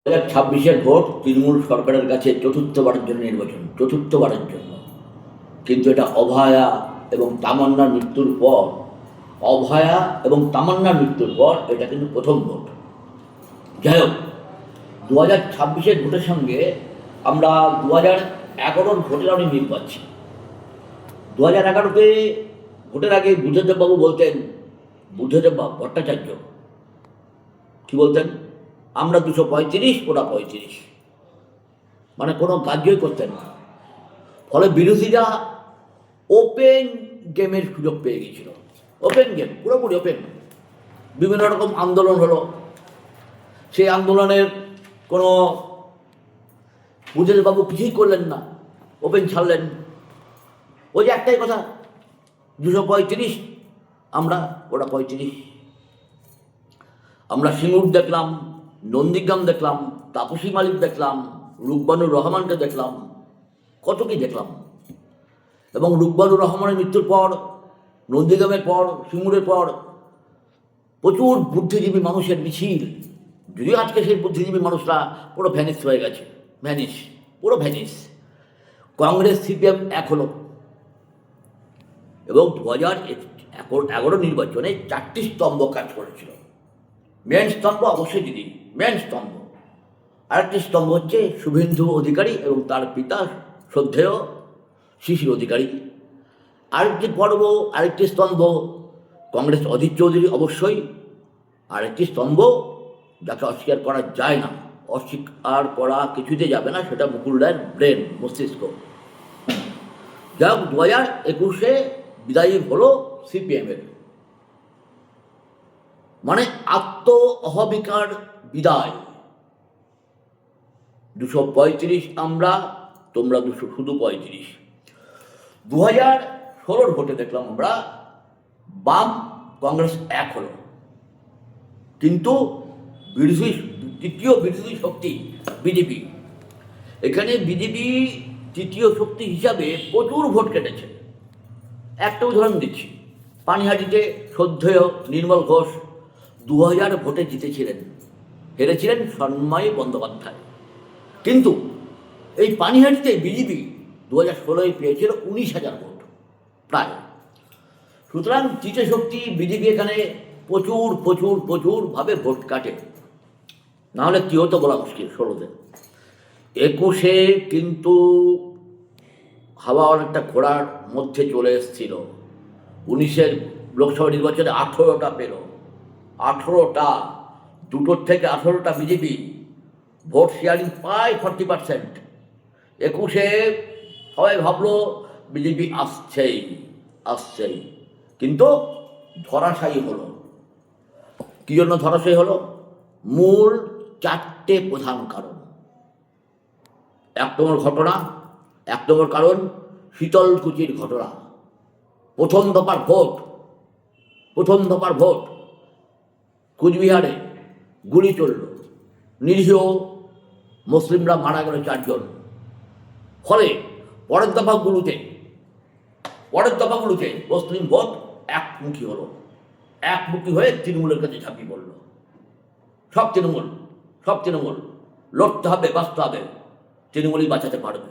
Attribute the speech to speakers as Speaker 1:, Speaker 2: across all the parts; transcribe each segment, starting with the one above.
Speaker 1: 2026-এর vote Trinamool সরকারের কাছে চতুর্থবারের জন্য নির্বাচন, চতুর্থবারের জন্য। কিন্তু এটা অভয়া এবং তামান্নার মৃত্যুর পর, অভয়া এবং তামান্নার মৃত্যুর পর এটা কিন্তু প্রথম ভোট। যাই হোক, 2026-এর ভোটের সঙ্গে আমরা 2011-র ভোটের অনেক মিল পাচ্ছি। 2011-তে ভোটের আগে বুদ্ধদেববাবু বলতেন, বুদ্ধদেব ভট্টাচার্য কি বলতেন, আমরা 235, ওরা 35, মানে কোনো কার্যই করতেন না। ফলে বিরোধীরা ওপেন গেমের সুযোগ পেয়ে গিয়েছিল। ওপেন গেম, পুরোপুরি ওপেন। বিভিন্ন রকম আন্দোলন হলো, সেই আন্দোলনের কোনো বুদ্ধদেববাবু কিছুই করলেন না, ওপেন ছাড়লেন। ওই যে একটাই কথা, 235, আমরা ওরা 35। আমরা সিঙ্গুর দেখলাম, নন্দীগ্রাম দেখলাম, তাপসী মালিক দেখলাম, রুকবানুর রহমানকে দেখলাম, কত কি দেখলাম। এবং রুকবানুর রহমানের মৃত্যুর পর, নন্দীগ্রামের পর, সিঙ্গুরের পর প্রচুর বুদ্ধিজীবী মানুষের মিছিল। যদিও আজকে সেই বুদ্ধিজীবী মানুষরা পুরো ভ্যানিস হয়ে গেছে, ভ্যানিস, পুরো ভ্যানিস। কংগ্রেস সিপিএম এক হলো এবং 2011 নির্বাচনে 4টি স্তম্ভ কাজ করেছিল। মেন স্তম্ভ অবশ্যই দিদি, মেন স্তম্ভ। আরেকটি স্তম্ভ হচ্ছে শুভেন্দু অধিকারী এবং তার পিতা শ্রদ্ধেয় শিশির অধিকারী। আরেকটি স্তম্ভ কংগ্রেস অধীর চৌধুরী অবশ্যই। আরেকটি স্তম্ভ যাকে অস্বীকার করা যায় না, অস্বীকার করা কিছুতে যাবে না, সেটা মুকুল রায়ের ব্রেন, মস্তিষ্ক। যাই হোক, 2021-এ বিদায়ী হলো সিপিএমের, মানে আত্ম অহমিকার বিদায়। 235 আমরা, তোমরা শুধু 35। 2016-র ভোটে দেখলাম আমরা বাম কংগ্রেস এক হলো, কিন্তু তৃতীয় বিরোধী শক্তি বিজেপি। এখানে বিজেপি তৃতীয় শক্তি হিসাবে প্রচুর ভোট কেটেছে। একটা উদাহরণ দিচ্ছি, পানিহাটিতে শ্রদ্ধেয় নির্মল ঘোষ 2000 ভোটে জিতেছিলেন, হেরেছিলেন সন্ময় বন্দ্যোপাধ্যায়। কিন্তু এই পানিহাটিতে বিজেপি 2016-এ পেয়েছিল 19,000 ভোট প্রায়। সুতরাং তৃতীয় শক্তি বিজেপি এখানে প্রচুরভাবে ভোট কাটে, নাহলে কী হতো বলা মুশকিল। 16-তে 21-এ কিন্তু হাওয়া অনেকটা ঘোড়ার মধ্যে চলে এসেছিল। 19-এর লোকসভা নির্বাচনে 18টা পেল, 18টা, দুটোর থেকে 18টা বিজেপি। ভোট শেয়ারিং প্রায় 40%। 21-এ সবাই ভাবলো বিজেপি আসছেই, কিন্তু ধরাশায়ী হলো। কী জন্য ধরাশায়ী হলো? মূল 4টে প্রধান কারণ। 1 নম্বর কারণ শীতলকুচির ঘটনা। প্রথম দফার ভোট কুচবিহারে গুলি চলল, নিরীহ মুসলিমরা মারা গেল 4 জন। ফলে পরের দফাগুলোতে মুসলিম ভোট একমুখী হয়ে তৃণমূলের কাছে ঝাঁপিয়ে পড়ল। সব তৃণমূল লড়তে হবে, বাঁচতে হবে, তৃণমূলই বাঁচাতে পারবে।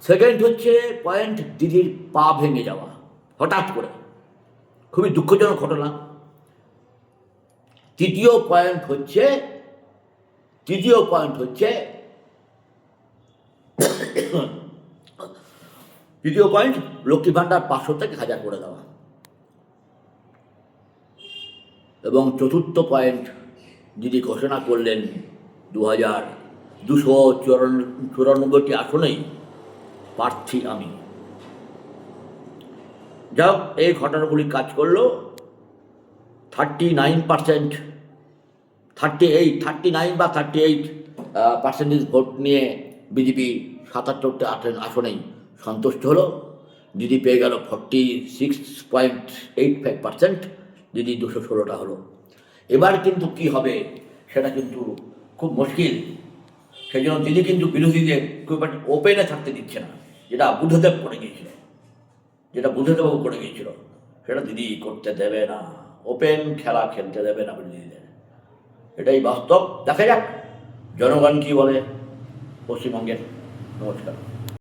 Speaker 1: সেকেন্ড হচ্ছে পয়েন্ট, দিদির পা ভেঙে যাওয়া হঠাৎ করে, খুবই দুঃখজনক ঘটনা। তৃতীয় পয়েন্ট হচ্ছে লক্ষ্মী ভাণ্ডার 500 থেকে 1000 করে দেওয়া। এবং চতুর্থ পয়েন্ট, দিদি ঘোষণা করলেন 294টি আসনেই প্রার্থী আমি। যাই হোক, এই ঘটনাগুলি কাজ করলো। 38% ভোট নিয়ে বিজেপি 77টা আসনেই সন্তুষ্ট হলো। দিদি পেয়ে গেল 46.85%, দিদি 216টা হলো। এবার কিন্তু কি হবে সেটা কিন্তু খুব মুশকিল। সেই জন্য দিদি কিন্তু বিরোধীদের খুব একটা ওপেনে থাকতে দিচ্ছে না, যেটা বুদ্ধদেববাবু করে গিয়েছিল, সেটা দিদি করতে দেবে না। ওপেন খেলা খেলতে দেবে না বিরোধীদের। এটাই বাস্তব। দেখা যাক জনগণ কী বলে পশ্চিমবঙ্গের। নমস্কার।